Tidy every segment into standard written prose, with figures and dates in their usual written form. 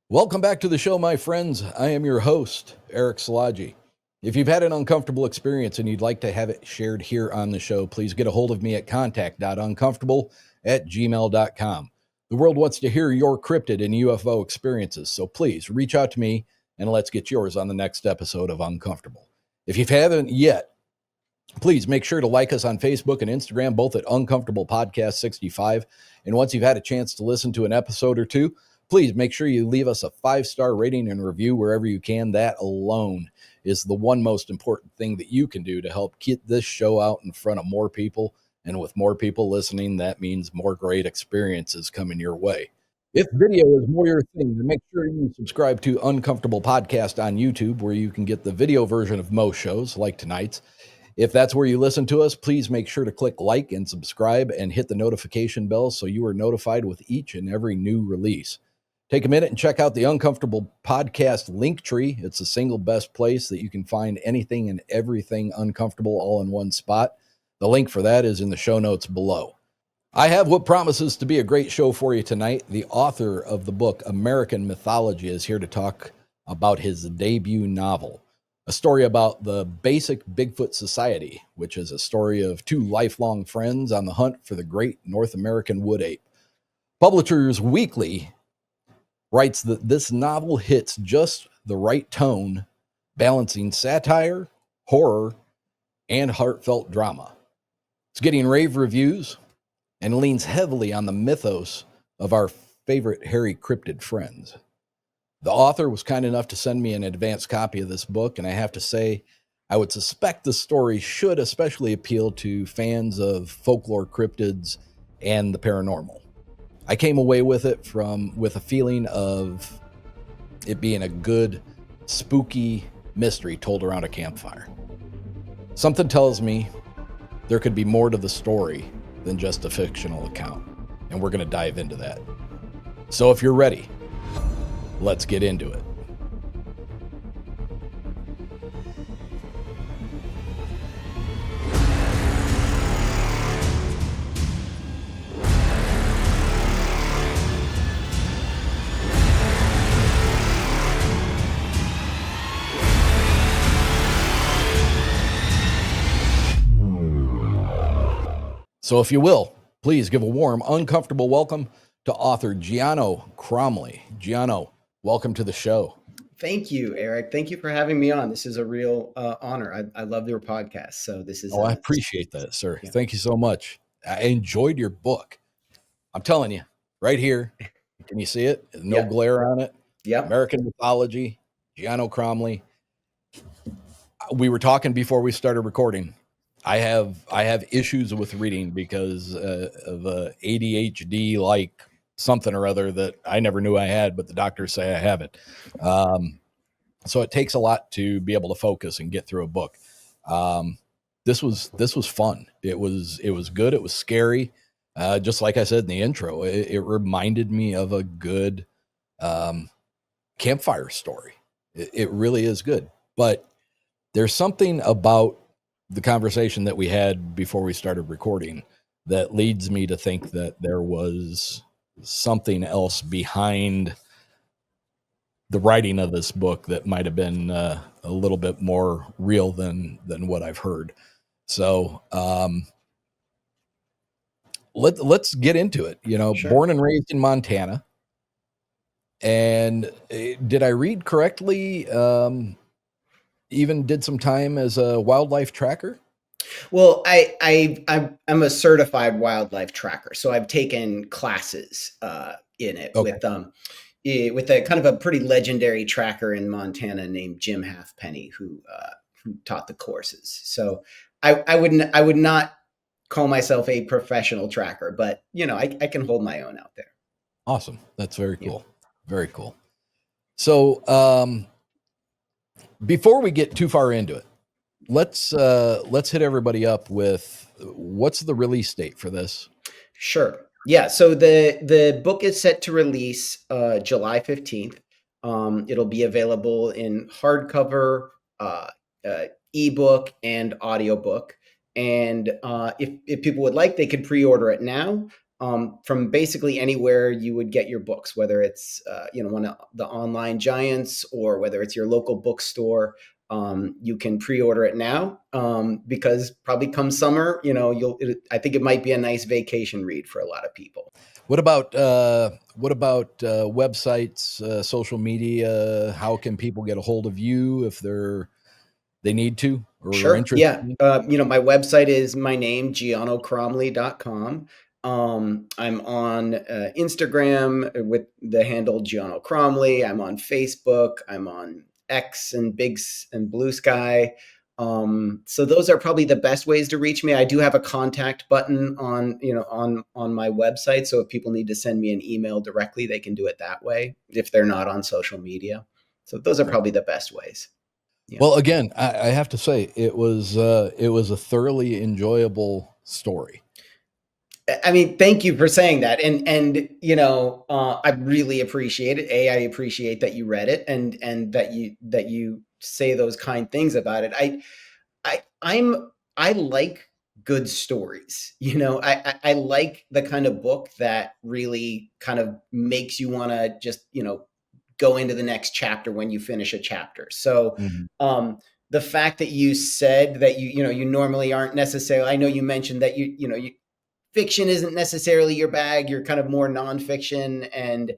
Welcome back to the show, my friends. I am your host, Eric Szilagyi. If you've had an uncomfortable experience and you'd like to have it shared here on the show, please get a hold of me at contact.uncomfortable@gmail.com. The world wants to hear your cryptid and UFO experiences, so please reach out to me and let's get yours on the next episode of Uncomfortable. If you haven't yet, please make sure to like us on Facebook and Instagram, both at Uncomfortable Podcast 65. And once you've had a chance to listen to an episode or two, please make sure you leave us a 5-star rating and review wherever you can. That alone is the one most important thing that you can do to help get this show out in front of more people. And with more people listening, that means more great experiences coming your way. If video is more your thing, then make sure you subscribe to Uncomfortable Podcast on YouTube, where you can get the video version of most shows like tonight's. If that's where you listen to us, please make sure to click like and subscribe and hit the notification bell so you are notified with each and every new release. Take a minute and check out the Uncomfortable Podcast link tree. It's the single best place that you can find anything and everything uncomfortable all in one spot. The link for that is in the show notes below. I have what promises to be a great show for you tonight. The author of the book, American Mythology, is here to talk about his debut novel, a story about the basic Bigfoot Society, which is a story of two lifelong friends on the hunt for the great North American wood ape. Publishers Weekly writes that this novel hits just the right tone, balancing satire, horror, and heartfelt drama. It's getting rave reviews and leans heavily on the mythos of our favorite hairy cryptid friends. The author was kind enough to send me an advance copy of this book, and I have to say, I would suspect the story should especially appeal to fans of folklore cryptids and the paranormal. I came away with it with a feeling of it being a good, spooky mystery told around a campfire. Something tells me there could be more to the story than just a fictional account, and we're going to dive into that. So if you're ready, let's get into it. So if you will, please give a warm, uncomfortable welcome to author Giano Cromley. Giano, welcome to the show. Thank you, Eric. Thank you for having me on. This is a real honor. I love your podcast. So this is. I appreciate that, sir. Yeah. Thank you so much. I enjoyed your book. I'm telling you, right here. Can you see it? No glare on it. Yeah. American Mythology, Giano Cromley. We were talking before we started recording. I have issues with reading because of ADHD, like something or other that I never knew I had, but the doctors say I have it. So it takes a lot to be able to focus and get through a book. This was fun. It was good. It was scary. Just like I said in the intro, it reminded me of a good campfire story. It really is good. But there's something about the conversation that we had before we started recording that leads me to think that there was something else behind the writing of this book that might have been a little bit more real than what I've heard. So let's get into it. Sure. Born and raised in Montana. And did I read correctly? Even did some time as a wildlife tracker? Well, I'm a certified wildlife tracker, so I've taken classes in it with a kind of a pretty legendary tracker in Montana named Jim Halfpenny, who taught the courses. So I would not call myself a professional tracker, but I can hold my own out there. Awesome. That's very cool. Yeah. Very cool. So before we get too far into it, let's hit everybody up with what's the release date for this? Sure. Yeah. So the book is set to release July 15th. It'll be available in hardcover, ebook, and audiobook. And if people would like, they could pre-order it now. from basically anywhere you would get your books, whether it's one of the online giants or whether it's your local bookstore. You can pre-order it now because probably come summer, I think it might be a nice vacation read for a lot of people. What about websites, social media? How can people get a hold of you if they need to or are Sure. interested? Yeah. My website is my name, gianocromley.com. I'm on Instagram with the handle Giano Cromley. I'm on Facebook. I'm on X and Bigs and Blue Sky. So those are probably the best ways to reach me. I do have a contact button on my website. So if people need to send me an email directly, they can do it that way if they're not on social media. So those are probably the best ways. Yeah. Well, again, I have to say it was a thoroughly enjoyable story. I mean, thank you for saying that, and I really appreciate it. I appreciate that you read it, and that you say those kind things about it. I like good stories. I like the kind of book that really kind of makes you want to just go into the next chapter when you finish a chapter. So, the fact that you said that you normally aren't necessarily. I know you mentioned that you fiction isn't necessarily your bag. You're kind of more nonfiction. And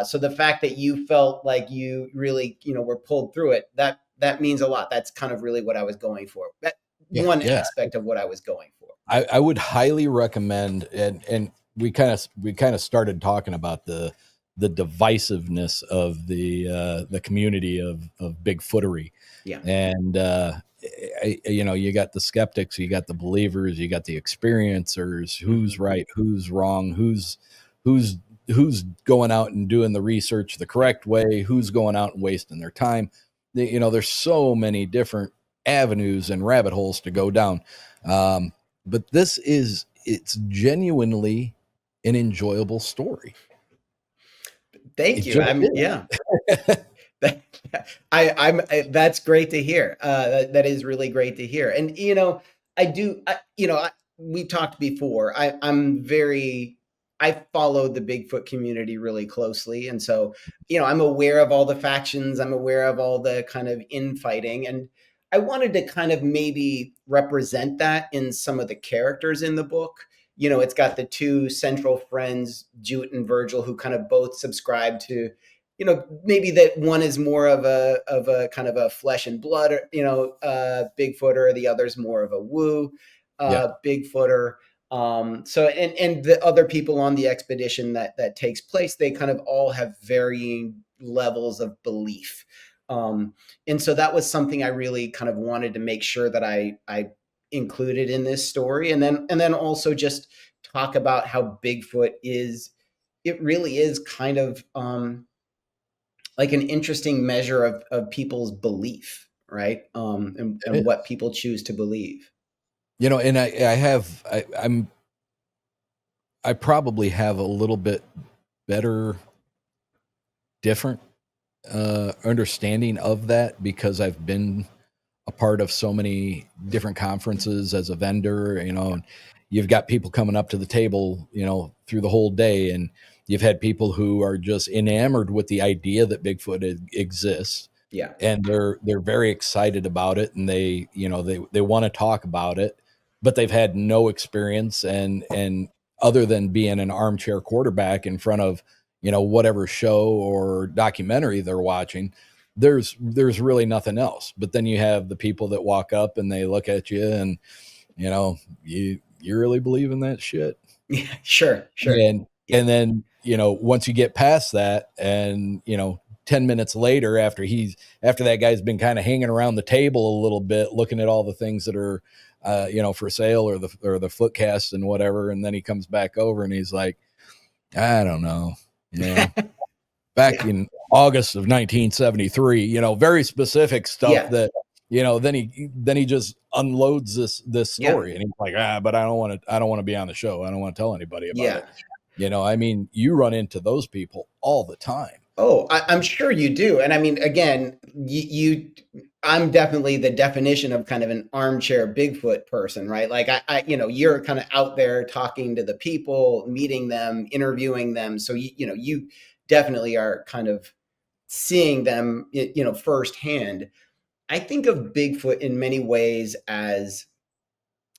so the fact that you felt like you really, were pulled through it, that means a lot. That's kind of really what I was going for. That one aspect of what I was going for. I would highly recommend, and we kind of started talking about the divisiveness of the community of Bigfootery. Yeah. And you got the skeptics, you got the believers, you got the experiencers, who's right, who's wrong, who's going out and doing the research the correct way, who's going out and wasting their time. There's so many different avenues and rabbit holes to go down. But it's genuinely an enjoyable story. Thank you. Yeah. That's great to hear. That is really great to hear. And, we talked before, I followed the Bigfoot community really closely. And so, I'm aware of all the factions. I'm aware of all the kind of infighting. And I wanted to kind of maybe represent that in some of the characters in the book. It's got the two central friends, Jute and Virgil, who kind of both subscribe to, maybe that one is more of a kind of a flesh and blood, Bigfooter, the other's more of a woo Bigfooter. So and the other people on the expedition that takes place, they kind of all have varying levels of belief. And so that was something I really kind of wanted to make sure that I included in this story. And then also just talk about how Bigfoot it really is kind of like an interesting measure of people's belief, right? And what people choose to believe. And I probably have a little bit better, different understanding of that because I've been a part of so many different conferences as a vendor, and you've got people coming up to the table, through the whole day, and you've had people who are just enamored with the idea that Bigfoot exists. Yeah. And they're very excited about it, and they want to talk about it, but they've had no experience, and other than being an armchair quarterback in front of, whatever show or documentary they're watching, there's really nothing else. But then you have the people that walk up and they look at you and, you really believe in that shit? Yeah, sure. And then, once you get past that and, 10 minutes later, after that guy's been kind of hanging around the table a little bit, looking at all the things that are, for sale or the foot casts and whatever. And then he comes back over and he's like, I don't know, back in August of 1973, very specific stuff that, then he just unloads this story and he's like, but I don't want to be on the show. I don't want to tell anybody about it. I mean, you run into those people all the time. Oh, I'm sure you do. And I mean, again, I'm definitely the definition of kind of an armchair Bigfoot person, right? Like you're kind of out there talking to the people, meeting them, interviewing them. So you definitely are kind of seeing them, firsthand. I think of Bigfoot in many ways as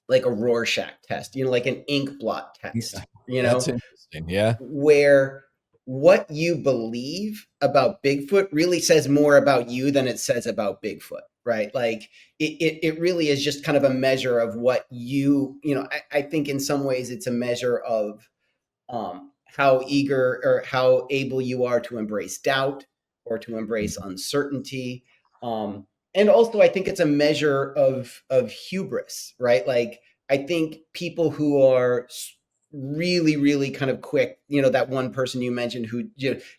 like a Rorschach test, like an ink blot Yeah, test, that's interesting. Yeah. where what you believe about Bigfoot really says more about you than it says about Bigfoot, right? Like it really is just kind of a measure of what I think in some ways it's a measure of how eager or how able you are to embrace doubt or to embrace uncertainty. And also, I think it's a measure of hubris, right? Like, I think people who are really, really kind of quick, that one person you mentioned who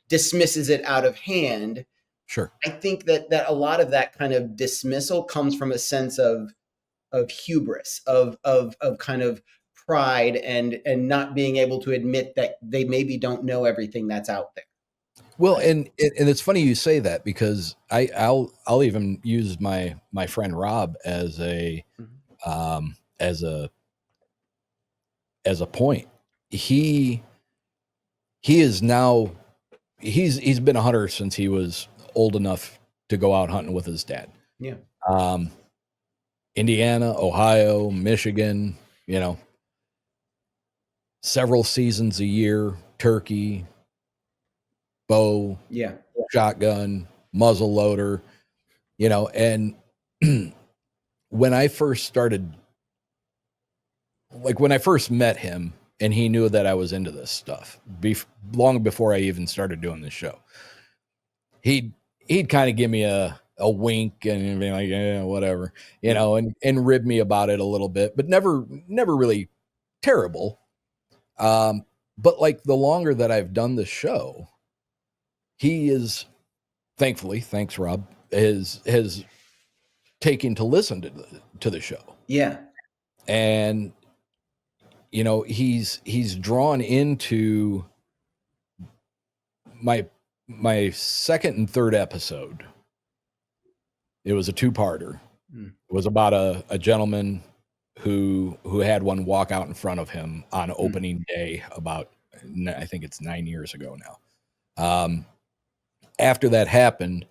dismisses it out of hand. Sure. I think that a lot of that kind of dismissal comes from a sense of hubris, of kind of pride and not being able to admit that they maybe don't know everything that's out there. Well, Right? and it's funny you say that, because I'll even use my friend Rob as a Mhm. um, as a as a point. He is now he's been a hunter since he was old enough to go out hunting with his dad. Yeah. Um, Indiana, Ohio, Michigan, several seasons a year, turkey, bow, Yeah. shotgun, muzzle loader, and when I first started, like when I first met him and he knew that I was into this stuff, long before I even started doing this show, he'd kind of give me a wink and be like, yeah, whatever, and rib me about it a little bit, but never really terrible. But like the longer that I've done the show, he is, thankfully, thanks Rob, has taken to listen to the show. Yeah. And he's drawn into my second and third episode. It was a two-parter. Mm. It was about a gentleman who had one walk out in front of him on opening day about, I think it's 9 years ago now. After that happened,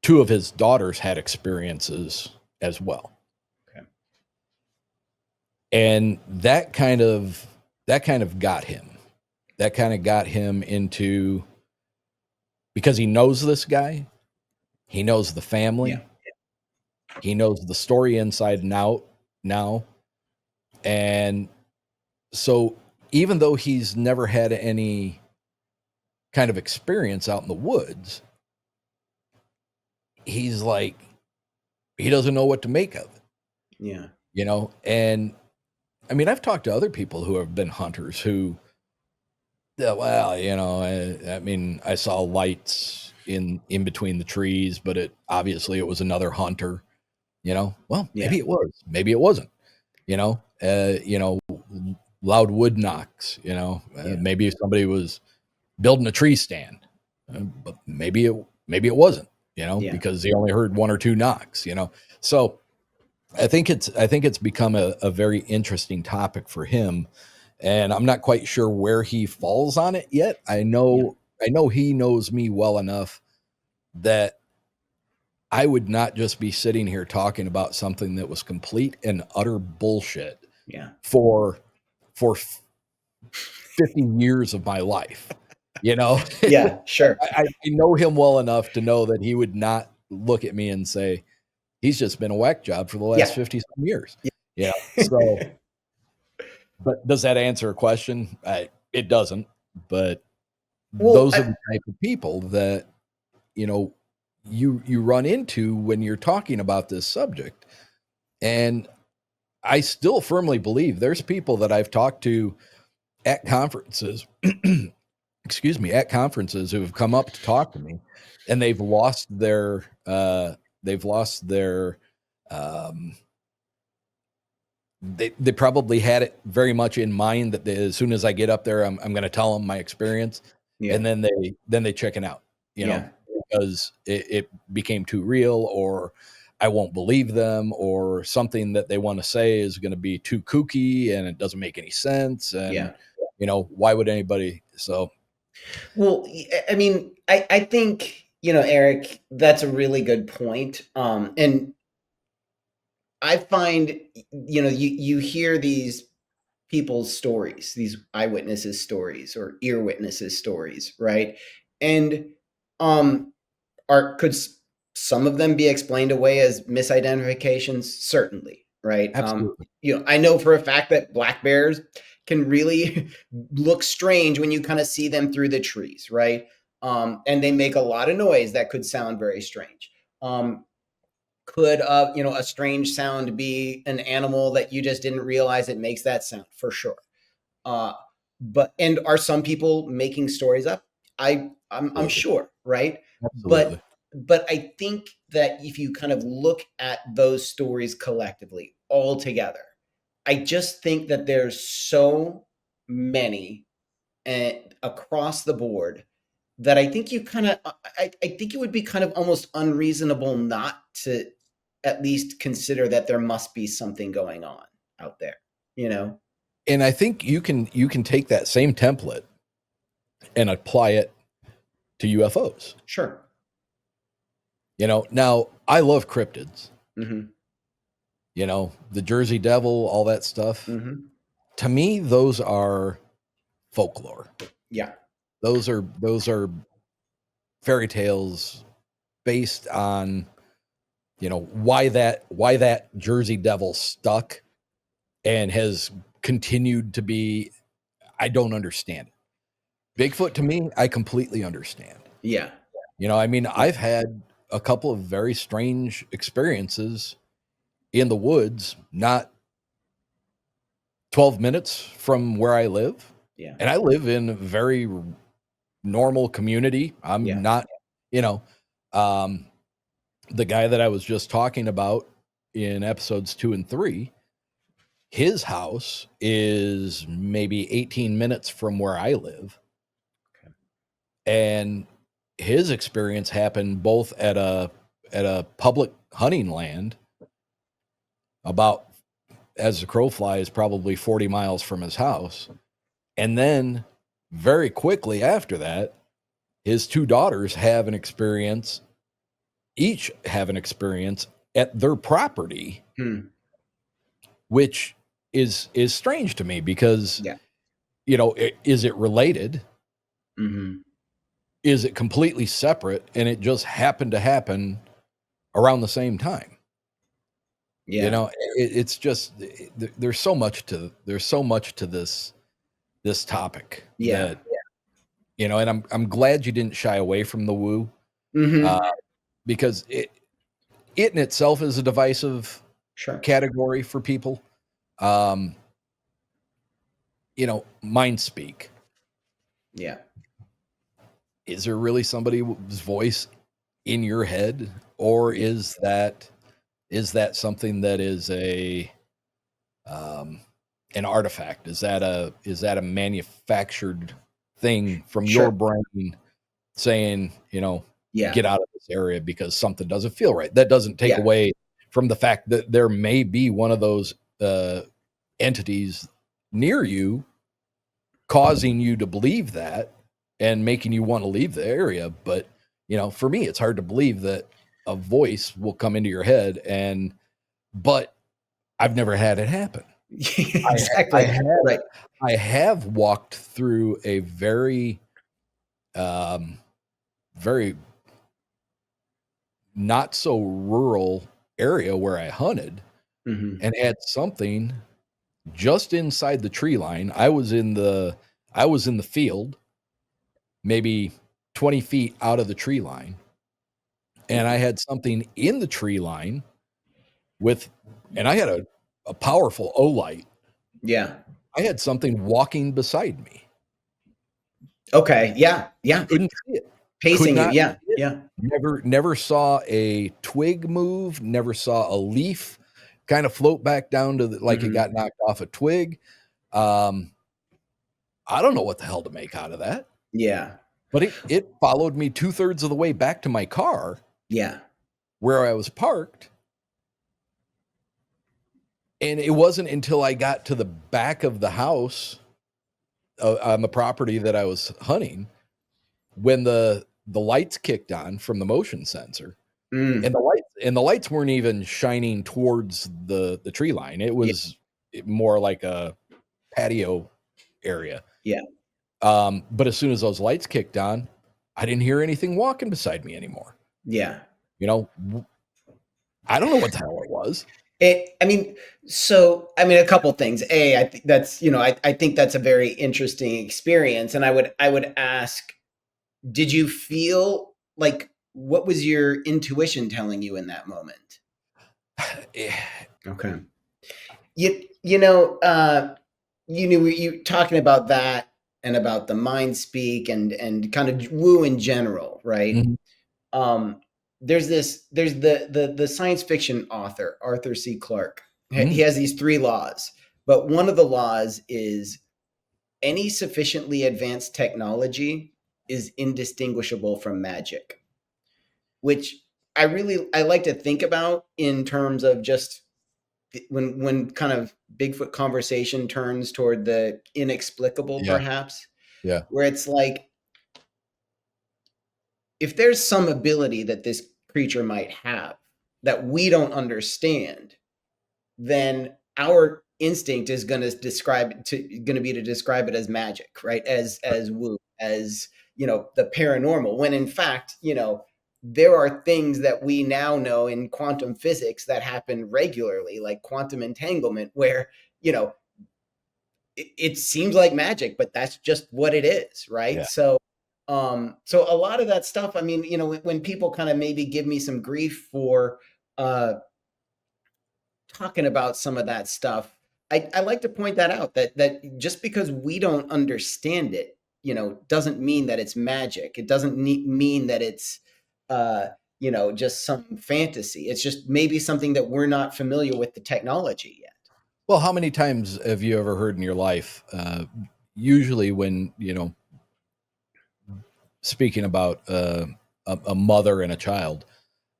two of his daughters had experiences as well. Okay. And that kind of got him. That kind of got him into, because he knows this guy, he knows the family, Yeah. he knows the story inside and out now. And so even though he's never had any kind of experience out in the woods, he's like, he doesn't know what to make of it. Yeah. And I mean, I've talked to other people who have been hunters who, well, I mean, I saw lights in between the trees, but obviously it was another hunter, well, Yeah. maybe it was, maybe it wasn't, loud wood knocks, maybe somebody was building a tree stand, but maybe it wasn't, Yeah. because he only heard one or two knocks, so I think it's become a very interesting topic for him, and I'm not quite sure where he falls on it yet. I know he knows me well enough that I would not just be sitting here talking about something that was complete and utter bullshit Yeah. for 50 years of my life. Yeah. Sure. I know him well enough to know that he would not look at me and say, he's just been a whack job for the last Yeah. 50 some years. Yeah. So, but does that answer a question? It doesn't, but Well, those are the type of people that, you run into when you're talking about this subject. And I still firmly believe there's people that I've talked to at conferences, excuse me, at conferences, who have come up to talk to me, and they've lost their um, they probably had it very much in mind that as soon as I get up there, I'm going to tell them my experience, Yeah. and then they chicken out, you know, because it became too real, or I won't believe them, or something that they want to say is going to be too kooky and it doesn't make any sense. And, you know, why would anybody? So, well, I mean, I think, you know, Eric, that's a really good point. And I find, you know, you hear these people's stories, these eyewitnesses' stories or ear witnesses' stories, right? And could some of them be explained away as misidentifications? Certainly, right? absolutely. You know, I know for a fact that black bears can really look strange when you kind of see them through the trees, right? And they make a lot of noise that could sound very strange. Could you know, a strange sound be an animal that you just didn't realize it makes that sound? For sure. uh but and are some people making stories up? I'm sure, right? Absolutely. But I think that if you kind of look at those stories collectively all together, I just think that there's so many across the board that I think you kind of I think it would be kind of almost unreasonable not to at least consider that there must be something going on out there, you know? And I think you can take that same template and apply it to UFOs. Sure. You know, now I love cryptids. Mm-hmm. You know, the Jersey Devil, all that stuff. Mm-hmm. To me, those are folklore. Yeah. Those are fairy tales based on, you know, why that Jersey Devil stuck and has continued to be. I don't understand it. Bigfoot, to me, I completely understand. Yeah. You know, I mean, I've had a couple of very strange experiences in the woods, not 12 minutes from where I live. Yeah. And I live in a very normal community. I'm not, you know, um, the guy that I was just talking about in episodes 2 and 3, his house is maybe 18 minutes from where I live. Okay. And his experience happened both at a public hunting land about, as the crow flies, probably 40 miles from his house. And then very quickly after that, his two daughters each have an experience at their property, which is strange to me because, you know, is it related? Mm-hmm. Is it completely separate and it just happened to happen around the same time? Yeah. You know, it's just there's so much to this topic that, you know, and I'm glad you didn't shy away from the woo, because it in itself is a divisive category for people. You know, mind speak. Yeah. Is there really somebody's voice in your head, or is that something that is an artifact? Is that a manufactured thing from your brain saying, you know, get out of this area because something doesn't feel right? That doesn't take away from the fact that there may be one of those entities near you causing you to believe that and making you want to leave the area. But, you know, for me, it's hard to believe that a voice will come into your head but I've never had it happen. Exactly. I have walked through a very, very not so rural area where I hunted and had something just inside the tree line. I was in the field, maybe 20 feet out of the tree line, and I had something in the tree line and I had a powerful O-light. Yeah. I had something walking beside me. Okay. Yeah. Yeah. Couldn't see it. Pacing you. Yeah. Yeah. Never saw a twig move. Never saw a leaf kind of float back down to like it got knocked off a twig. I don't know what the hell to make out of that. Yeah. But it followed me 2/3 of the way back to my car Yeah. where I was parked. And it wasn't until I got to the back of the house on the property that I was hunting when the lights kicked on from the motion sensor. Mm. And the lights weren't even shining towards the tree line. It Yeah. was more like a patio area. Yeah. But as soon as those lights kicked on, I didn't hear anything walking beside me anymore. Yeah. You know, I don't know what the hell it was. I mean, a couple things. I think that's, I think that's a very interesting experience. And I would ask, did you feel like, what was your intuition telling you in that moment? Okay. You talking about that and about the mind speak and kind of woo in general, right? Mm-hmm. There's the science fiction author Arthur C. Clarke. Mm-hmm. He has these 3 laws, but one of the laws is any sufficiently advanced technology is indistinguishable from magic, which I like to think about in terms of just when kind of Bigfoot conversation turns toward the inexplicable, Yeah. perhaps, Yeah. where it's like, if there's some ability that this creature might have that we don't understand, then our instinct is going to be to describe it as magic, right? As woo, as the paranormal. When in fact, there are things that we now know in quantum physics that happen regularly, like quantum entanglement, where it seems like magic, but that's just what it is, right? Yeah. So a lot of that stuff, I mean, when people kind of maybe give me some grief for talking about some of that stuff, I like to point that out, that just because we don't understand it, doesn't mean that it's magic. It doesn't mean that it's just some fantasy. It's just maybe something that we're not familiar with the technology yet. Well, how many times have you ever heard in your life, usually when, speaking about a mother and a child,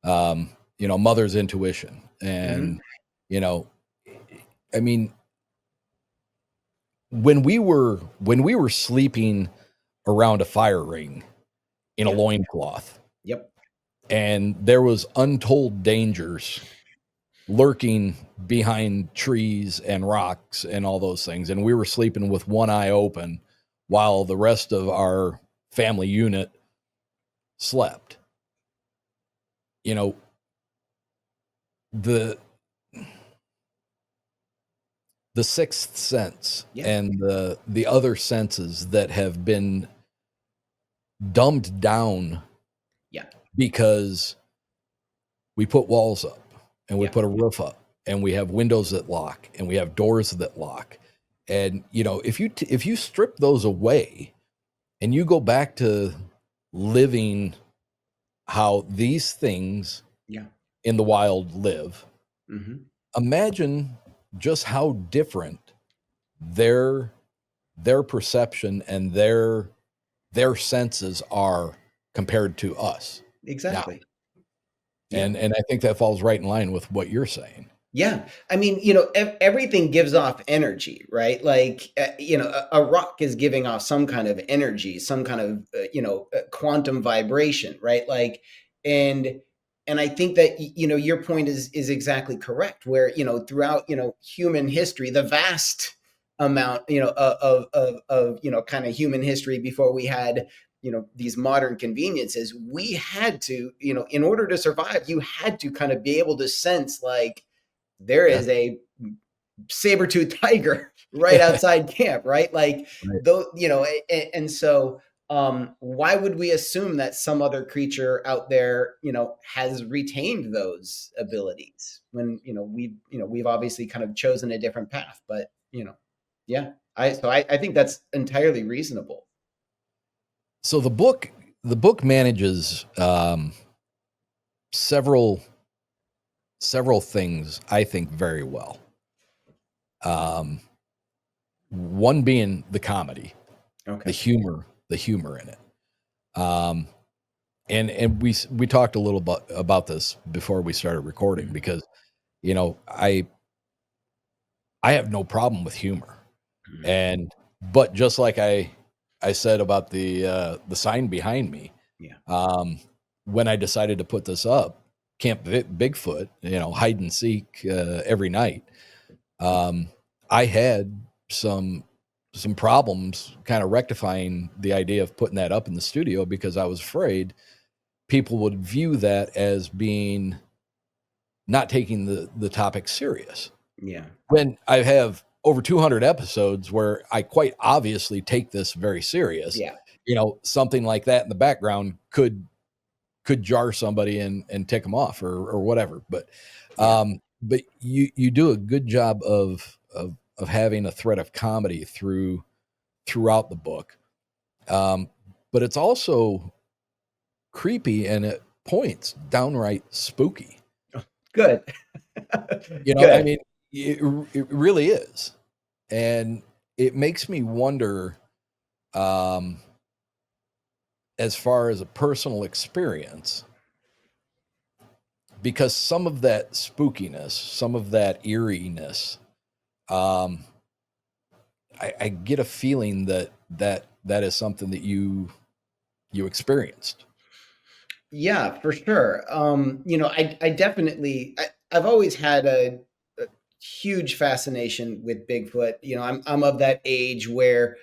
mother's intuition. And, I mean, when we were sleeping around a fire ring in a loincloth. Yep. And there was untold dangers lurking behind trees and rocks and all those things. And we were sleeping with one eye open while the rest of our family unit slept. The sixth sense and the other senses that have been dumbed down because we put walls up and we put a roof up and we have windows that lock and we have doors that lock. And, if you strip those away and you go back to living how these things in the wild live, imagine just how different their perception and their senses are compared to us. Exactly. Now. And I think that falls right in line with what you're saying. Yeah. I mean, everything gives off energy, right? Like, a rock is giving off some kind of energy, some kind of, quantum vibration, right? Like, and I think that, your point is exactly correct, where, throughout, human history, the vast amount, of kind of human history before we had, these modern conveniences, we had to, in order to survive, you had to kind of be able to sense, like, there is a saber-toothed tiger right outside camp, right? Like, though, and so why would we assume that some other creature out there, has retained those abilities when, we've obviously kind of chosen a different path, but, I think that's entirely reasonable. So the book manages several things, I think, very well. One being the comedy, the humor in it. And we talked a little bit about this before we started recording, because I have no problem with humor, but just like I said about the sign behind me, when I decided to put this up, Camp Bigfoot, hide and seek every night, I had some problems kind of rectifying the idea of putting that up in the studio, because I was afraid people would view that as being not taking the topic serious. Yeah. When I have over 200 episodes where I quite obviously take this very serious, Yeah. Something like that in the background could jar somebody and tick them off or whatever. But but you do a good job of having a thread of comedy throughout the book. But it's also creepy and at points downright spooky. Good. I mean, it really is. And it makes me wonder, as far as a personal experience, because some of that spookiness, some of that eeriness, I get a feeling that is something that you experienced. Yeah, for sure. I definitely, I've always had a huge fascination with Bigfoot. I'm of that age where,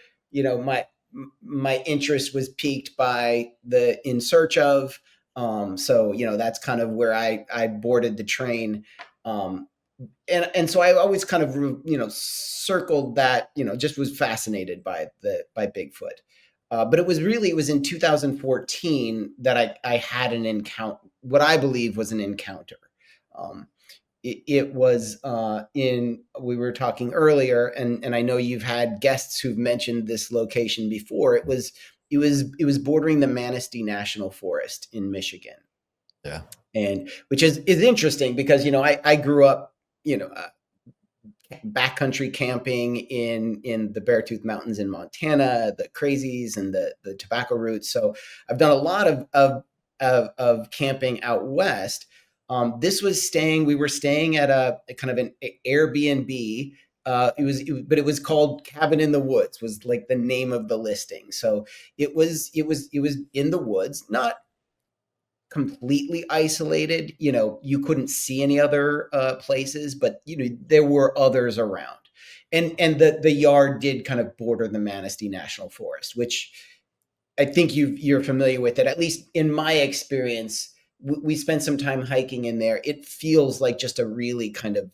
my interest was piqued by the In Search Of. So, that's kind of where I boarded the train. And so I always kind of, circled that, just was fascinated by Bigfoot. But it was in 2014 that I had an encounter, what I believe was an encounter. It was we were talking earlier, and I know you've had guests who've mentioned this location before. It was bordering the Manistee National Forest in Michigan. Yeah. And which is interesting because, I grew up, backcountry camping in the Beartooth Mountains in Montana, the Crazies and the Tobacco Roots. So I've done a lot of camping out west. We were staying at a kind of an Airbnb. But it was called Cabin in the Woods, was like the name of the listing. So it was in the woods, not completely isolated. You couldn't see any other places, but there were others around. And the yard did kind of border the Manistee National Forest, which I think you're familiar with it. At least in my experience, we spent some time hiking in there. It feels like just a really kind of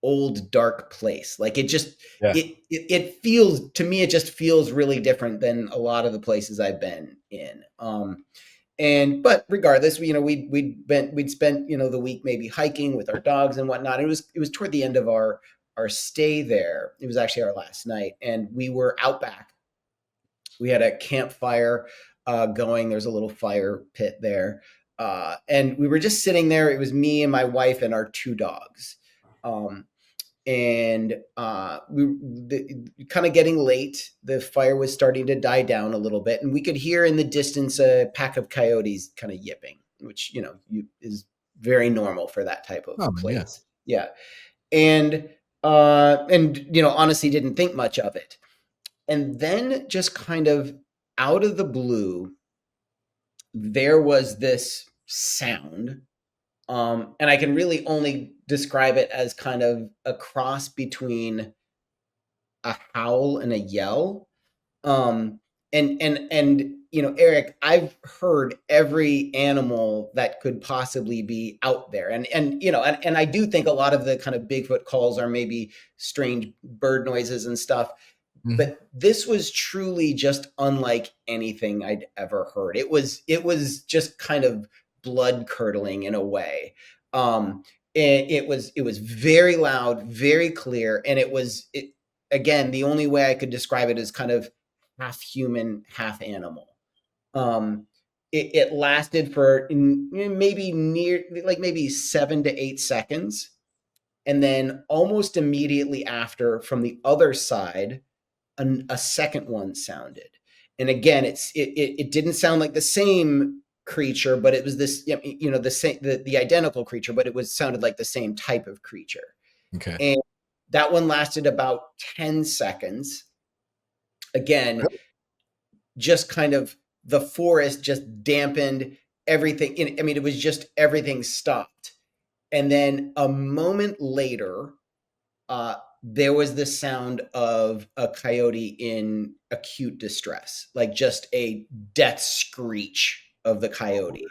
old, dark place. Like it feels, to me, it just feels really different than a lot of the places I've been in. But regardless, we'd spent the week maybe hiking with our dogs and whatnot. It was toward the end of our stay there. It was actually our last night, and we were out back. We had a campfire going. There's a little fire pit there, and we were just sitting there. It was me and my wife and our two dogs. And kind of getting late. The fire was starting to die down a little bit, and we could hear in the distance a pack of coyotes kind of yipping, which is very normal for that type of place. Yeah. And honestly didn't think much of it. And then just kind of out of the blue, there was this sound. And I can really only describe it as kind of a cross between a howl and a yell. And Eric, I've heard every animal that could possibly be out there. And I do think a lot of the kind of Bigfoot calls are maybe strange bird noises and stuff. Mm-hmm. But this was truly just unlike anything I'd ever heard. It was just kind of blood curdling in a way. It was very loud, very clear, and again, the only way I could describe it is kind of half human, half animal. It lasted for maybe 7 to 8 seconds. And then almost immediately after, from the other side, a second one sounded. And again, it didn't sound like the same creature, but it was this, the same, the identical creature, but it sounded like the same type of creature. Okay. And that one lasted about 10 seconds. Again, just kind of the forest just dampened everything. I mean, it was just everything stopped. And then a moment later, there was the sound of a coyote in acute distress, like just a death screech of the coyote.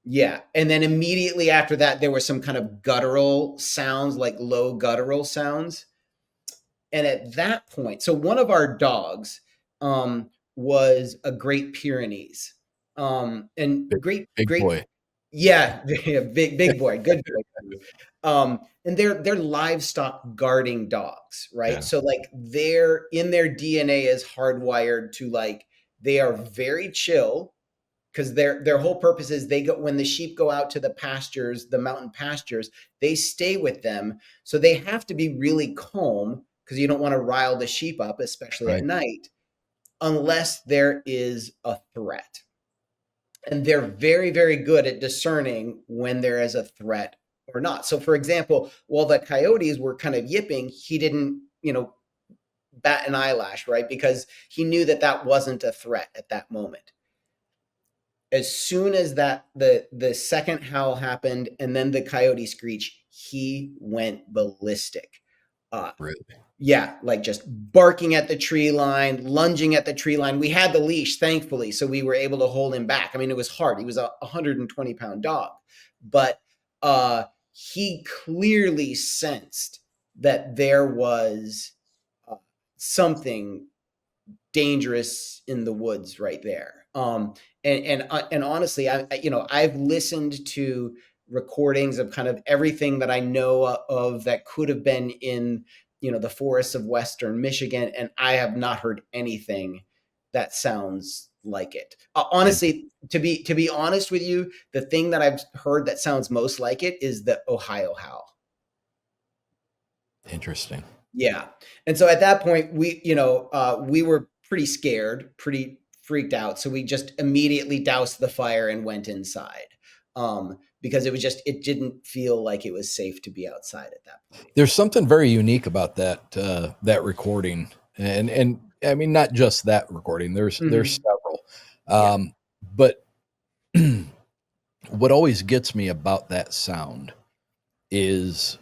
Yeah. And then immediately after that, there were some kind of guttural sounds, like low guttural sounds. And at that point, so one of our dogs was a Great Pyrenees. And great, Big great, boy. yeah, big boy, good boy. And they're livestock guarding dogs, right? Yeah. So like they're in their DNA is hardwired to like they are very chill because their whole purpose is they go when the sheep go out to the pastures, the mountain pastures, they stay with them. So they have to be really calm because you don't want to rile the sheep up, especially at Right. night, unless there is a threat. And they're very, very good at discerning when there is a threat or not. So, for example, while the coyotes were kind of yipping, he didn't, bat an eyelash, right? Because he knew that that wasn't a threat at that moment. As soon as the second howl happened and then the coyote screech, he went ballistic. Really? Yeah, like just barking at the tree line, lunging at the tree line. We had the leash, thankfully, so we were able to hold him back. I mean, it was hard. He was a 120-pound dog, but he clearly sensed that there was something dangerous in the woods right there. And honestly, I've listened to recordings of kind of everything that I know of that could have been in the forests of Western Michigan, and I have not heard anything that sounds like it. Honestly, to be honest with you, the thing that I've heard that sounds most like it is the Ohio howl. Interesting. Yeah. And so at that point, we were pretty scared, pretty freaked out. So we just immediately doused the fire and went inside. Because it didn't feel like it was safe to be outside at that point. There's something very unique about that recording, and I mean not just that recording. There's several, Yeah. but what always gets me about that sound is,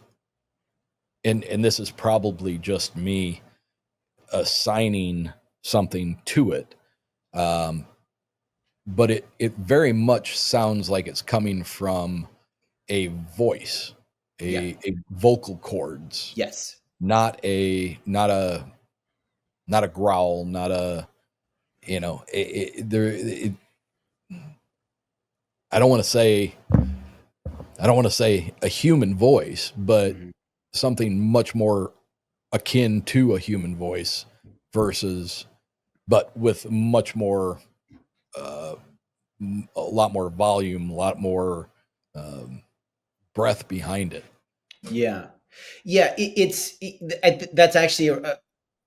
and this is probably just me assigning something to it, but it very much sounds like it's coming from a voice, Yeah. a vocal cords, Yes. not a growl, not a I don't want to say a human voice, but Mhm. something much more akin to a human voice versus, but with much more, a lot more volume, a lot more breath behind it. Yeah. Yeah. That's actually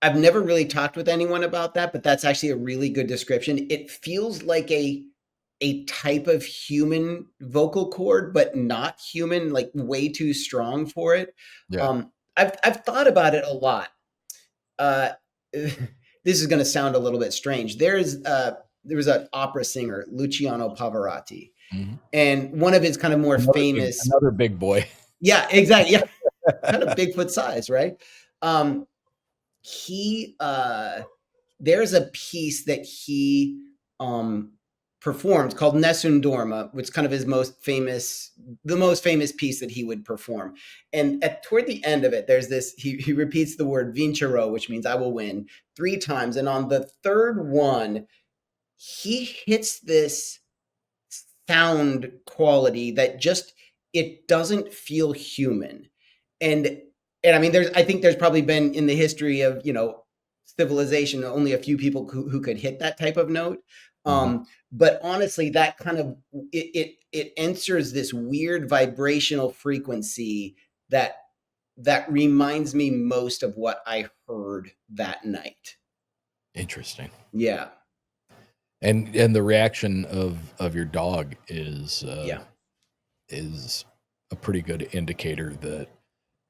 I've never really talked with anyone about that, but that's actually a really good description. It feels like a type of human vocal cord, but not human, like way too strong for it. Yeah. I've thought about it a lot. Uh, this is going to sound a little bit strange. There was an opera singer, Luciano Pavarotti, Mm-hmm. and one of his kind of more famous. Another big boy. Yeah, exactly. Yeah, kind of Bigfoot size, right? Um, he there's a piece that he um performed called Nessun Dorma, which is kind of the most famous piece that he would perform. And toward the end of it, there's this, he repeats the word vincero, which means I will win, 3 times. And on the third one, he hits this sound quality that just, it doesn't feel human. And I mean, I think there's probably been in the history of civilization only a few people who could hit that type of note. Mm-hmm. But honestly, that kind of it enters this weird vibrational frequency that reminds me most of what I heard that night. Interesting. Yeah. And the reaction of your dog is Yeah. a pretty good indicator that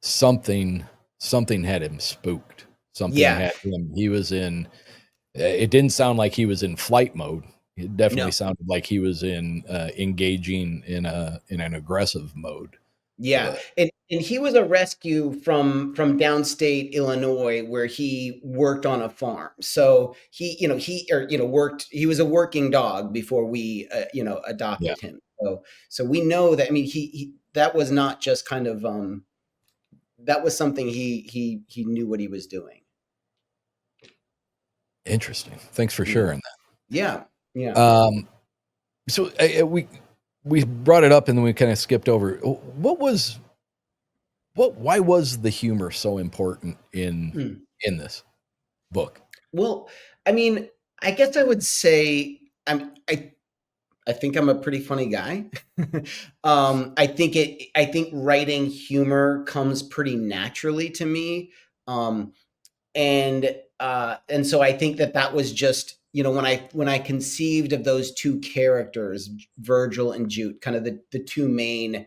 something had him spooked. Something Yeah. had him. He was in. It didn't sound like he was in flight mode. It definitely No. sounded like he was in engaging in an aggressive mode. Yeah, and he was a rescue from downstate Illinois where he worked on a farm. So worked. He was a working dog before we Yeah, adopted him. So we know that. I mean, he that was not just kind of that was something he knew what he was doing. interesting. Thanks for Yeah, sharing yeah, that. yeah. So we brought it up and then we kind of skipped over. Why was the humor so important Hmm. in this book? Well, I mean, I guess I would say I think I'm a pretty funny guy. I think writing humor comes pretty naturally to me. Um, and so I think that was just, when I conceived of those two characters, Virgil and Jute, kind of the two main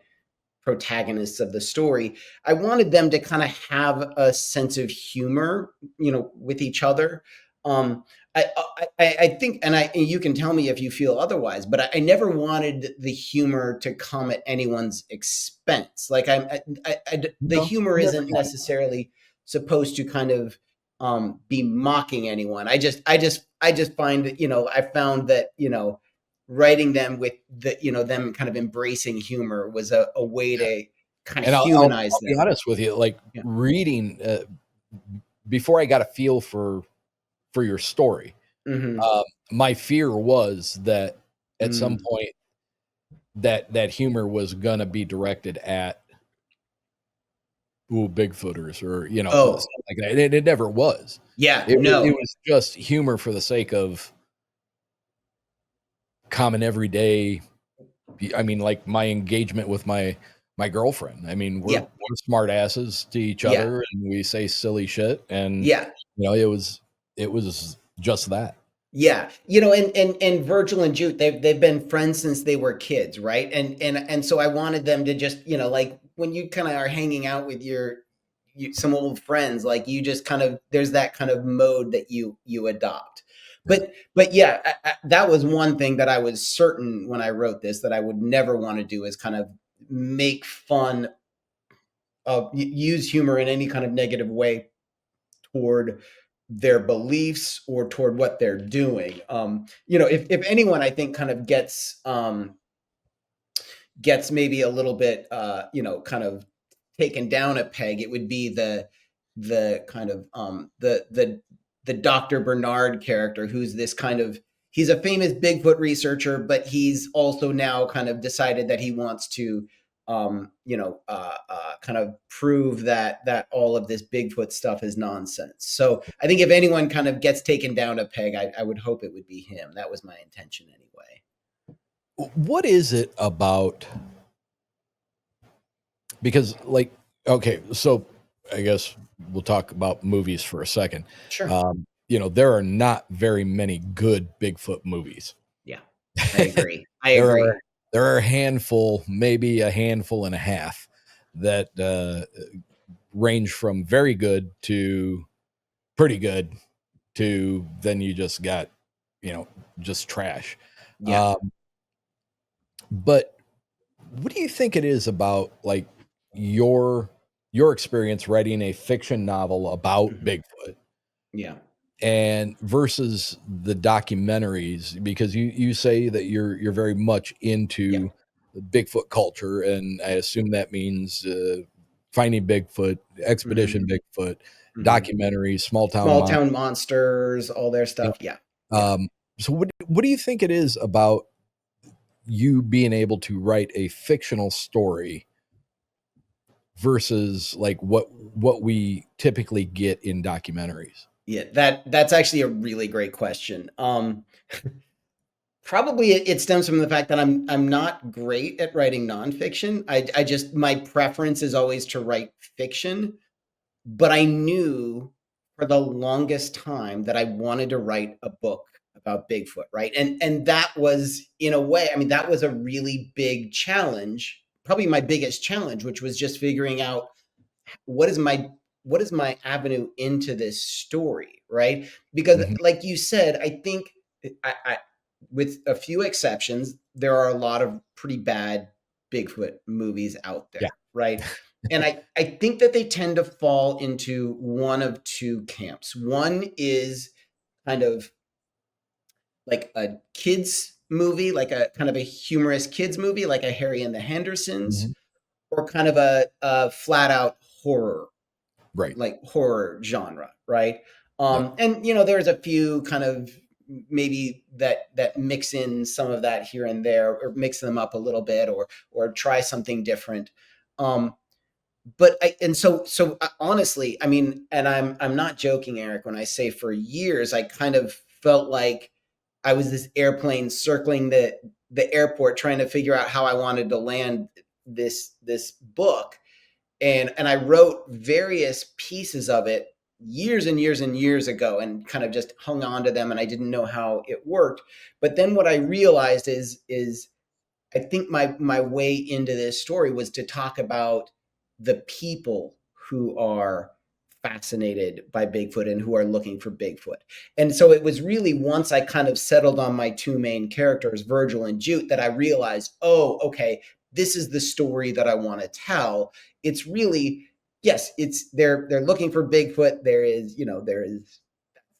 protagonists of the story, I wanted them to kind of have a sense of humor, with each other. Um, I think, and you can tell me if you feel otherwise, but I never wanted the humor to come at anyone's expense. Like the No, humor never isn't had. necessarily supposed to kind of be mocking anyone. I just find that, I found that, writing them with them kind of embracing humor was a way to kind of And I'll humanize be them. honest with you, like Yeah. reading before I got a feel for your story, Hmm. uh, my fear was that at some Mm. point that humor was gonna be directed at Bigfooters or Oh, something like that. And it never was. yeah, It no. was just humor for the sake of common everyday. I mean, like my engagement with my girlfriend. I mean, we're Yeah, we're smart asses to each yeah, other, and we say silly shit, and yeah, it was just that. yeah. And Virgil and Jute, they've been friends since they were kids, right? And so I wanted them to just, like when you kind of are hanging out with some old friends, like you just kind of, there's that kind of mode that you adopt. Yeah. But yeah, that was one thing that I was certain when I wrote this that I would never want to do, is kind of make fun of, use humor in any kind of negative way toward their beliefs or toward what they're doing. If anyone, I think, kind of gets maybe a little bit, kind of taken down a peg, it would be the kind of the Dr. Bernard character, who's this kind of, he's a famous Bigfoot researcher, but he's also now kind of decided that he wants to kind of prove that all of this Bigfoot stuff is nonsense. So I think if anyone kind of gets taken down a peg, I would hope it would be him. That was my intention anyway. What is it about? Because, like, okay, so I guess we'll talk about movies for a second. Sure. There are not very many good Bigfoot movies. Yeah, I agree. I There agree. are there are a handful, maybe a handful and a half, that range from very good to pretty good to then you just got, just trash. Yeah. Um, but what do you think it is about, like, your experience writing a fiction novel about Mhm. Bigfoot Yeah. and versus the documentaries? Because you say that you're very much Yeah. into Bigfoot culture, and I assume that means finding Bigfoot, expedition Mhm. Bigfoot, Mhm. documentaries, small town Small monsters. town monsters, all their stuff. Yeah. Yeah. So what do you think it is about you being able to write a fictional story versus like what we typically get in documentaries? Yeah. That's actually a really great question. Probably it stems from the fact that I'm not great at writing nonfiction. I just, my preference is always to write fiction, but I knew for the longest time that I wanted to write a book about Bigfoot, right? And that was, in a way, I mean, that was a really big challenge, probably my biggest challenge, which was just figuring out what is my avenue into this story, right? Because Mhm. like you said, I think I with a few exceptions, there are a lot of pretty bad Bigfoot movies out Yeah. there, right? And I think that they tend to fall into one of two camps. One is kind of like a kids movie, like a kind of a humorous kids movie, like a Harry and the Hendersons, Mhm. or kind of a flat out horror, Right. like horror genre, right? Yep. And there's a few kind of maybe that mix in some of that here and there, or mix them up a little bit, or try something different. Um, but honestly, I mean, and I'm not joking, Eric, when I say for years I kind of felt like I was this airplane circling the airport trying to figure out how I wanted to land this book, and I wrote various pieces of it years and years and years ago, and kind of just hung on to them, and I didn't know how it worked. But then what I realized is I think my way into this story was to talk about the people who are fascinated by Bigfoot and who are looking for Bigfoot. And so it was really once I kind of settled on my two main characters, Virgil and Jute, that I realized, oh, okay, this is the story that I want to tell. It's really, yes, it's they're looking for Bigfoot.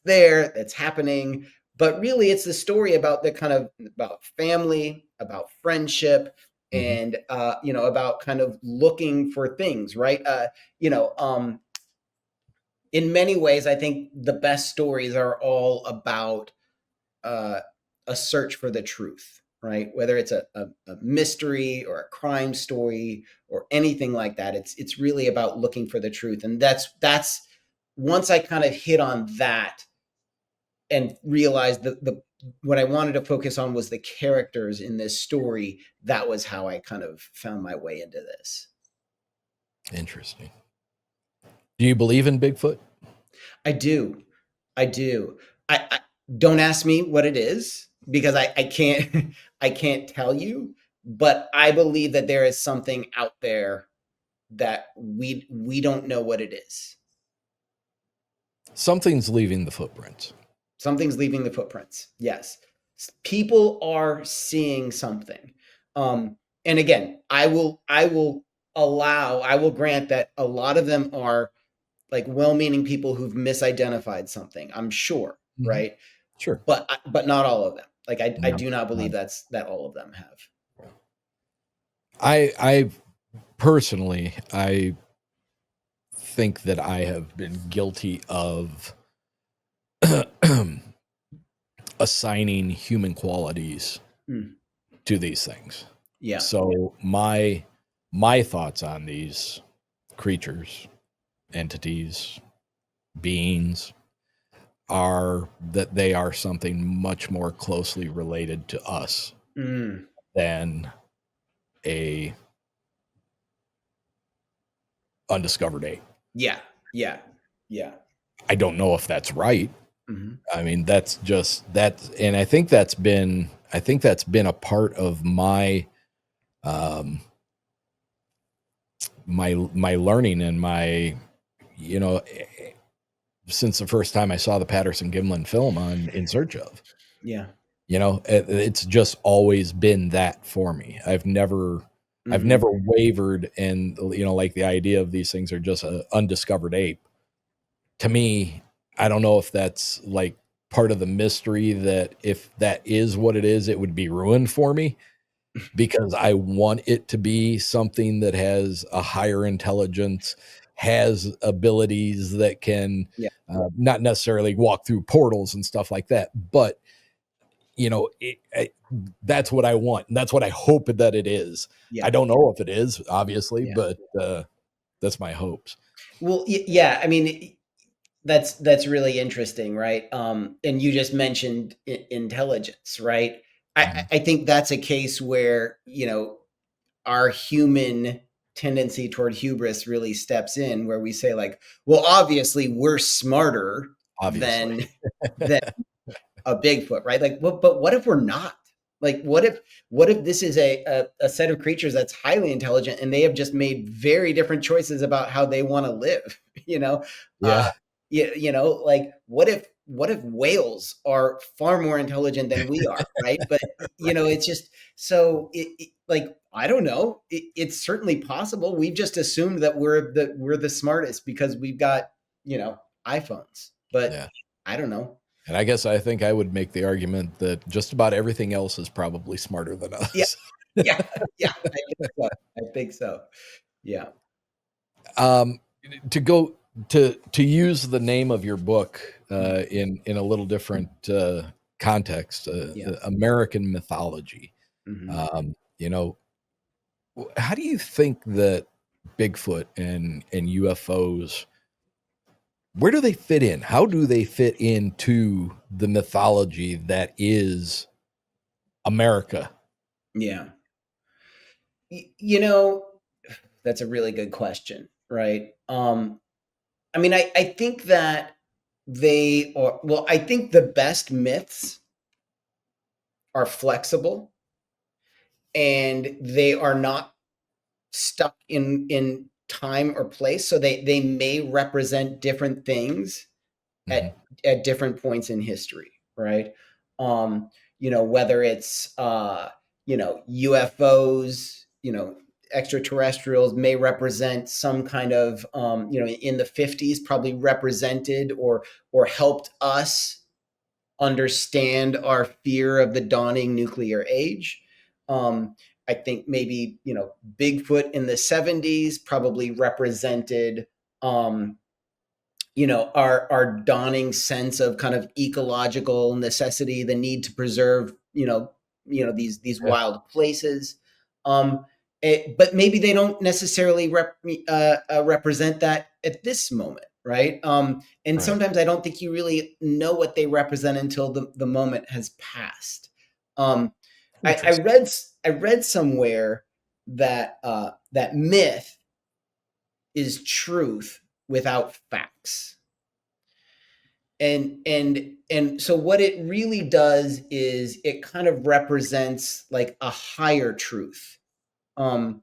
There that's happening, but really it's the story about the kind of about family, about friendship, Mhm. and about kind of looking for things, right? you know um in many ways, I think the best stories are all about uh a search for the truth, right? Whether it's a mystery or a crime story or anything like that, it's really about looking for the truth. And that's once I kind of hit on that and realized the what I wanted to focus on was the characters in this story. That was how I kind of found my way into this. Interesting. Do you believe in Bigfoot? I do. I do. I don't ask me what it is, because I can't I can't tell you, but I believe that there is something out there that we don't know what it is. Something's leaving the footprints. Something's leaving the footprints. Yes. People are seeing something. And again, I will grant that a lot of them are like well-meaning people who've misidentified something, I'm sure, Mhm. right? Sure. But not all of them. Like I No, do not believe no. that all of them have. I personally, I think that I have been guilty of assigning human qualities Hmm. to these things. Yeah. So my thoughts on these creatures, entities, beings are that they are something much more closely related to us Mm. than a undiscovered ape. Yeah. Yeah. Yeah. I don't know if that's right. Hmm. I mean, that's just that, and I think that's been a part of my um my learning and my you know since the first time I saw the Patterson Gimlin film on In Search of. Yeah. It's just always been that for me. I've Hmm. never wavered, and like the idea of these things are just a undiscovered ape. To me, I don't know if that's like part of the mystery, that if that is what it is, it would be ruined for me, because I want it to be something that has a higher intelligence, has abilities that can Yeah. not necessarily walk through portals and stuff like that, but that's what I want, and that's what I hope that it is. I Yeah. don't know if it is, obviously, Yeah. but that's my hopes. Well, yeah. I mean, that's really interesting, right? And you just mentioned intelligence, right? Mhm. I think that's a case where our human tendency toward hubris really steps in, where we say like, well, obviously we're smarter Obviously. than than a Bigfoot, right? Like, but what if we're not? Like, what if this is a set of creatures that's highly intelligent and they have just made very different choices about how they want to live? You know, Yeah. like what if whales are far more intelligent than we are, right? But it's just so like I don't know. It's certainly possible. We've just assumed that we're the smartest because we've got iPhones, but Yeah. I don't know. And I think I would make the argument that just about everything else is probably smarter than Yeah, us. yeah, yeah. I think so. Yeah. um, to go to use the name of your book in a little different context, Yeah. American Mythology. Hmm. You know, how do you think that Bigfoot and UFOs, where do they fit in? How do they fit into the mythology that is America? Yeah. You know, that's a really good question, right? I mean, I think that I think the best myths are flexible and they are not stuck in time or place. So they may represent different things Hmm. at different points in history, right? Whether it's UFOs, extraterrestrials may represent some kind of in the 50s probably represented or helped us understand our fear of the dawning nuclear age. I think maybe Bigfoot in the 70s probably represented our dawning sense of kind of ecological necessity, the need to preserve these Yeah. wild places. But maybe they don't necessarily represent that at this moment, right? And Right. sometimes I don't think you really know what they represent until the moment has passed. um, Interesting. I read somewhere that that myth is truth without facts. And so what it really does is it kind of represents like a higher truth, um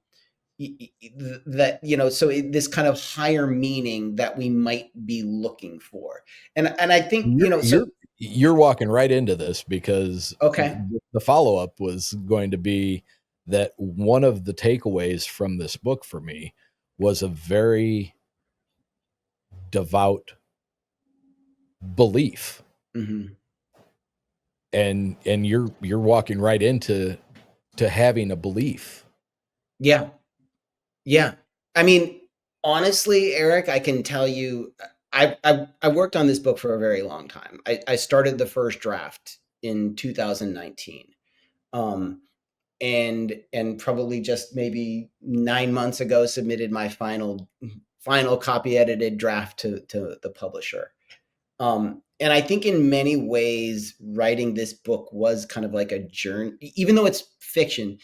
that so this kind of higher meaning that we might be looking for. And I think You're so. you're walking right into this because Okay. the follow-up was going to be that one of the takeaways from this book for me was a very devout belief. Hmm. And you're walking right into having a belief. Yeah. Yeah. I mean, honestly, Eric, I can tell you, I worked on this book for a very long time. I started the first draft in 2019. Um, and probably just maybe 9 months ago submitted my final copy edited draft to the publisher. And I think in many ways writing this book was kind of like a journey. Even though it's fiction,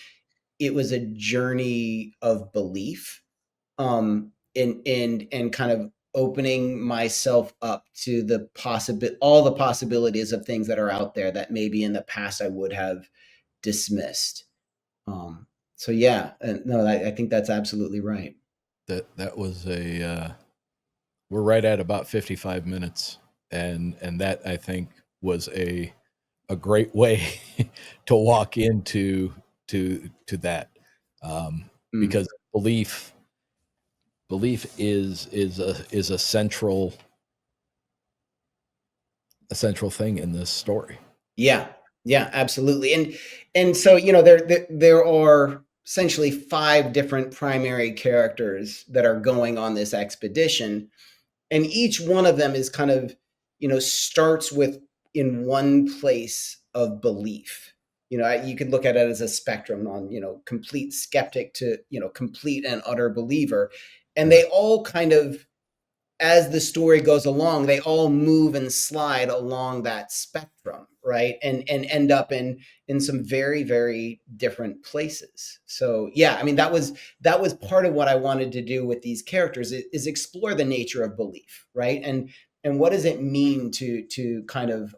it was a journey of belief, and kind of opening myself up to all the possibilities of things that are out there that maybe in the past I would have dismissed. So yeah, no, I think that's absolutely right. That was we're right at about 55 minutes, and that I think was a great way to walk into that, Mm. because belief is a central thing in this story. Yeah, yeah, absolutely. And so there are essentially five different primary characters that are going on this expedition, and each one of them is kind of starts with in one place of belief. You could look at it as a spectrum on complete skeptic to complete and utter believer, and Yeah. they all kind of, as the story goes along, they all move and slide along that spectrum, right? And end up in some very, very different places. So yeah, I mean that was part of what I wanted to do with these characters is explore the nature of belief, right? And what does it mean to kind of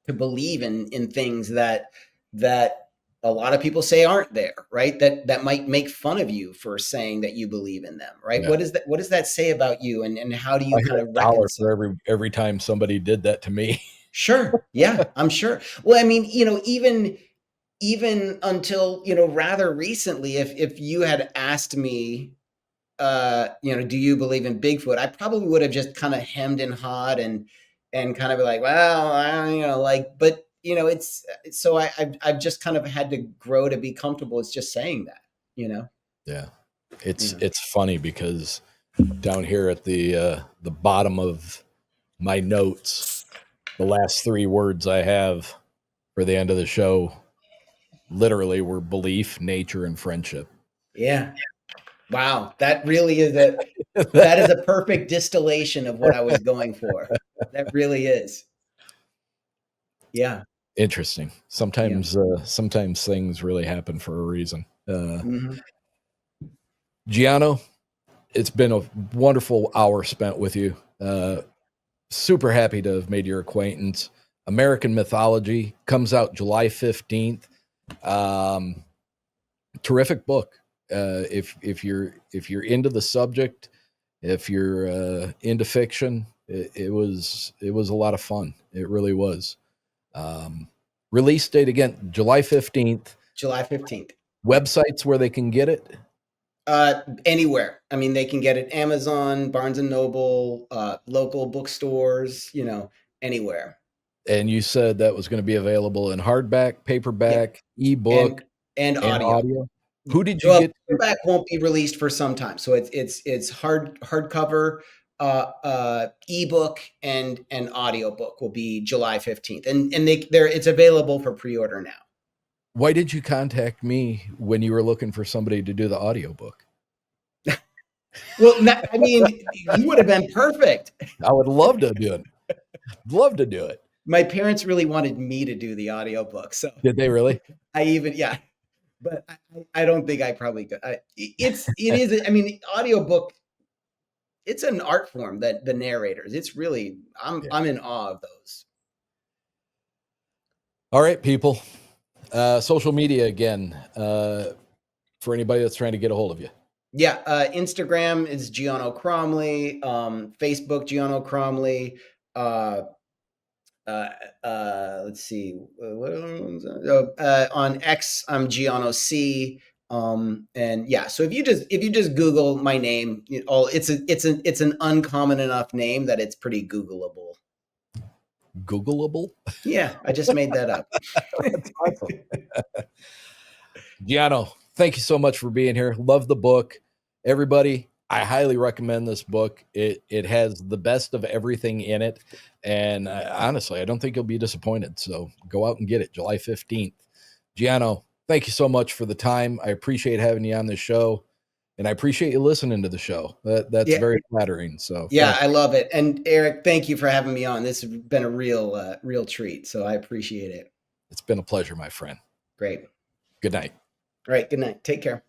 to believe in things that a lot of people say aren't there, right? That might make fun of you for saying that you believe in them, right? Yeah. What does that say about you, and how do I you hear kind of a dollar reconcile? for every time somebody did that to me. Sure. Yeah, I'm sure. Well, I mean, even until, rather recently, if you had asked me, do you believe in Bigfoot? I probably would have just kind of hemmed and hawed and kind of be like, well, but it's so I've just kind of had to grow to be comfortable. It's just saying that. Yeah. It's funny because down here at the bottom of my notes, the last 3 words I have for the end of the show literally were belief, nature, and friendship. Yeah. Wow. That really is a perfect distillation of what I was going for. That really is. Yeah. Interesting. Yeah. Sometimes things really happen for a reason. Mm-hmm. Giano, it's been a wonderful hour spent with you. Super happy to have made your acquaintance. American Mythology comes out July 15th. Terrific book. If you're into the subject, if you're into fiction, it was a lot of fun. It really was. Release date again, July 15th. July 15th. Websites where they can get it. Anywhere. I mean, they can get it Amazon, Barnes and Noble, local bookstores, anywhere. And you said that was going to be available in hardback, Yep. paperback, ebook, And and audio. audio. Who did you Well, get? paperback won't be released for some time, so it's hardcover, ebook, and audiobook will be July 15th, and it's available for pre-order now. Why did you contact me when you were looking for somebody to do the audiobook? Well, I mean, you would have been perfect. I would love to do it. Love to do it. My parents really wanted me to do the audiobook, so Did they really? yeah, but I don't think I probably could. It is. I mean, audiobook. It's an art form, that the narrators. It's really. I'm in awe of those. All right, people. Social media again, for anybody that's trying to get a hold of you. Yeah, Instagram is Giano Cromley. Facebook Giano Cromley. Let's see. On X, I'm Giano C. And yeah, so if you just Google my name, it's an uncommon enough name that it's pretty Googleable. Googleable? Yeah, I just made that up. That's awesome. Giano, thank you so much for being here. Love the book. Everybody, I highly recommend this book. It has the best of everything in it. And honestly, I don't think you'll be disappointed. So go out and get it July 15th. Giano, thank you so much for the time. I appreciate having you on this show. And I appreciate you listening to the show. That's very flattering. So yeah, I love it. And Eric, thank you for having me on. This has been a real treat. So I appreciate it. It's been a pleasure, my friend. Great. Good night. All right. Good night. Take care.